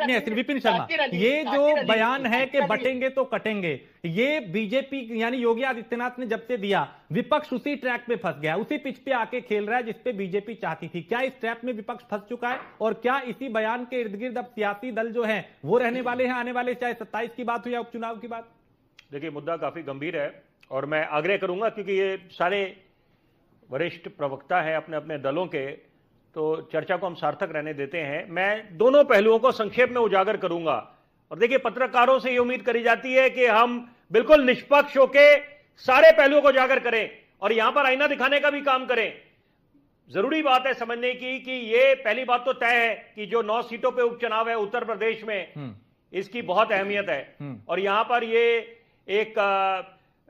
नहीं है विपिन शर्मा, ये जो बयान है कि बटेंगे तो कटेंगे, ये बीजेपी यानी योगी आदित्यनाथ ने जब से दिया, विपक्ष उसी ट्रैक पे फंस गया, उसी पिच पे आके खेल रहा है जिसपे बीजेपी चाहती थी। क्या इस ट्रैप में विपक्ष फंस चुका है और क्या इसी बयान के इर्द गिर्द अब सियासी दल जो है वो रहने वाले हैं आने वाले, चाहे 27 की बात हो या उपचुनाव की बात? देखिए, मुद्दा काफी गंभीर है और मैं आग्रह करूंगा, क्योंकि ये सारे वरिष्ठ प्रवक्ता हैं अपने अपने दलों के, तो चर्चा को हम सार्थक रहने देते हैं। मैं दोनों पहलुओं को संक्षेप में उजागर करूंगा। और देखिए, पत्रकारों से ये उम्मीद करी जाती है कि हम बिल्कुल निष्पक्ष होकर सारे पहलुओं को उजागर करें और यहां पर आईना दिखाने का भी काम करें। जरूरी बात है समझने की कि ये पहली बात तो तय है कि जो 9 सीटों पे उपचुनाव है उत्तर प्रदेश में, इसकी बहुत अहमियत है और यहां पर ये एक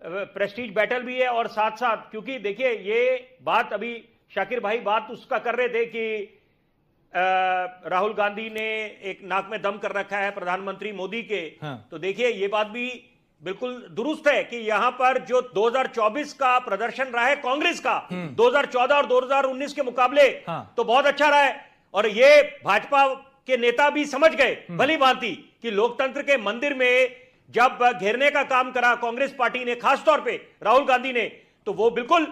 प्रेस्टीज बैटल भी है। और साथ साथ क्योंकि देखिए, ये बात अभी शाकिर भाई बात उसका कर रहे थे कि राहुल गांधी ने एक नाक में दम कर रखा है प्रधानमंत्री मोदी के, तो देखिए ये बात भी बिल्कुल दुरुस्त है कि यहां पर जो 2024 का प्रदर्शन रहा है कांग्रेस का 2014 और 2019 के मुकाबले, तो बहुत अच्छा रहा है। और ये भाजपा के नेता भी समझ गए भली भांति कि लोकतंत्र के मंदिर में जब घेरने का काम करा कांग्रेस पार्टी ने, खासतौर पे राहुल गांधी ने, तो वो बिल्कुल,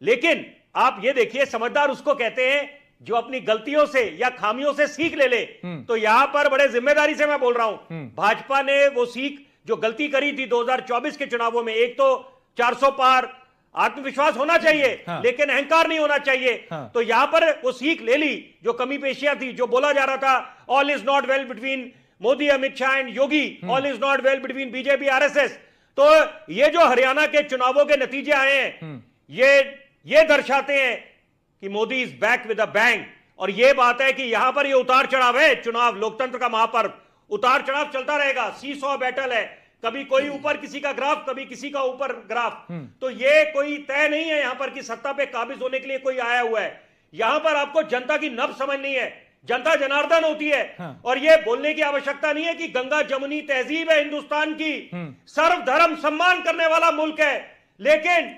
लेकिन आप ये देखिए, समझदार उसको कहते हैं जो अपनी गलतियों से या खामियों से सीख ले ले। तो यहां पर बड़े जिम्मेदारी से मैं बोल रहा हूं, भाजपा ने वो सीख जो गलती करी थी 2024 के चुनावों में, एक तो 400 पार, आत्मविश्वास होना चाहिए लेकिन अहंकार नहीं होना चाहिए, तो यहां पर वो सीख ले ली। जो कमी पेशियां थी, जो बोला जा रहा था all is not well between Modi, Amit Shah and Yogi, all is not well between BJP RSS, तो ये जो हरियाणा के चुनावों के नतीजे आए हैं, ये दर्शाते हैं कि Modi is back with a bang. और ये बात है कि यहां पर ये उतार चढ़ाव है, चुनाव लोकतंत्र का महापर्व, उतार चढ़ाव चलता रहेगा, सीसॉ बैटल है, कभी कोई ऊपर किसी का ग्राफ, कभी किसी का ऊपर ग्राफ, तो ये कोई तय नहीं है यहां पर कि सत्ता पे काबिज होने के लिए कोई आया हुआ है। यहां पर आपको जनता की नब्ज समझनी है, जनता जनार्दन होती है। और ये बोलने की आवश्यकता नहीं है कि गंगा जमुनी तहजीब है हिंदुस्तान की, सर्वधर्म सम्मान करने वाला मुल्क है, लेकिन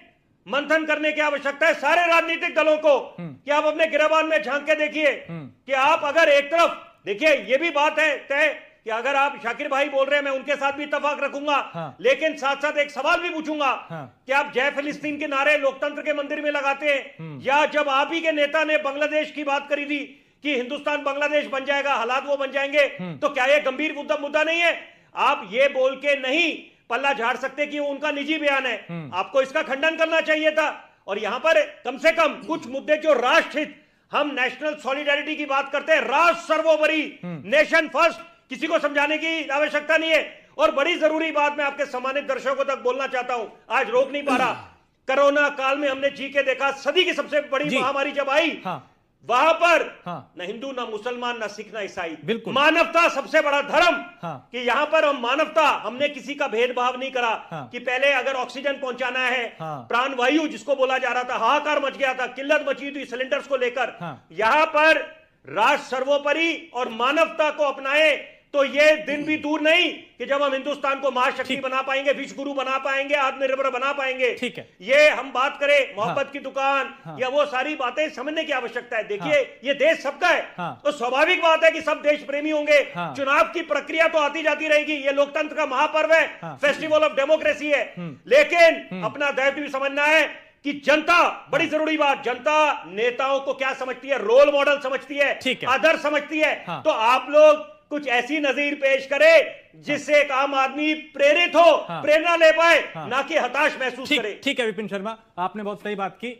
मंथन करने की आवश्यकता है सारे राजनीतिक दलों को कि आप अपने गिरबान में झांक के देखिए कि आप अगर एक तरफ, देखिए ये भी बात है तय कि अगर आप, शाकिर भाई बोल रहे हैं, मैं उनके साथ भी इत्तेफाक रखूंगा, लेकिन साथ साथ एक सवाल भी पूछूंगा कि आप जय फिलिस्तीन के नारे लोकतंत्र के मंदिर में लगाते हैं, या जब आप ही के नेता ने बांग्लादेश की बात करी थी कि हिंदुस्तान बांग्लादेश बन जाएगा, हालात वो बन जाएंगे, तो क्या यह गंभीर मुद्दा नहीं है? आप ये बोल के नहीं पल्ला झाड़ सकते कि वो उनका निजी बयान है, आपको इसका खंडन करना चाहिए था। और यहां पर कम से कम कुछ मुद्दे जो राष्ट्रहित, हम नेशनल सॉलिडेरिटी की बात करते हैं, राष्ट्र सर्वोपरि, नेशन फर्स्ट, किसी को समझाने की आवश्यकता नहीं है। और बड़ी जरूरी बात मैं आपके सम्मानित दर्शकों तक बोलना चाहता हूं, आज रोक नहीं पा रहा, कोरोना काल में हमने जी के देखा, सदी की सबसे बड़ी महामारी जब आई, वहां पर न हिंदू, न मुसलमान, न सिख, न ईसाई, मानवता सबसे बड़ा धर्म, कि यहां पर हम मानवता, हमने किसी का भेदभाव नहीं करा कि पहले अगर ऑक्सीजन पहुंचाना है, प्राण वायु जिसको बोला जा रहा था, हाहाकार मच गया था, किल्लत मची थी सिलेंडर्स को लेकर, यहां पर राष्ट्र सर्वोपरि और मानवता को अपनाए, तो ये दिन भी दूर नहीं कि जब हम हिंदुस्तान को महाशक्ति बना पाएंगे, विश्व गुरु बना पाएंगे, आत्मनिर्भर बना पाएंगे। ठीक है, ये हम बात करें मोहब्बत की दुकान, या वो सारी बातें समझने की आवश्यकता है। देखिए, ये देश सबका है, तो स्वाभाविक बात है कि सब देश प्रेमी होंगे, चुनाव की प्रक्रिया तो आती जाती रहेगी, ये लोकतंत्र का महापर्व है, फेस्टिवल ऑफ डेमोक्रेसी है, लेकिन अपना दायित्व भी समझना है कि जनता, बड़ी जरूरी बात, जनता नेताओं को क्या समझती है, रोल मॉडल समझती है, आदर्श समझती है। तो आप लोग कुछ ऐसी नजीर पेश करे जिससे एक आम आदमी प्रेरित हो, प्रेरणा ले पाए, ना कि हताश महसूस करे। ठीक है विपिन शर्मा, आपने बहुत सही बात की।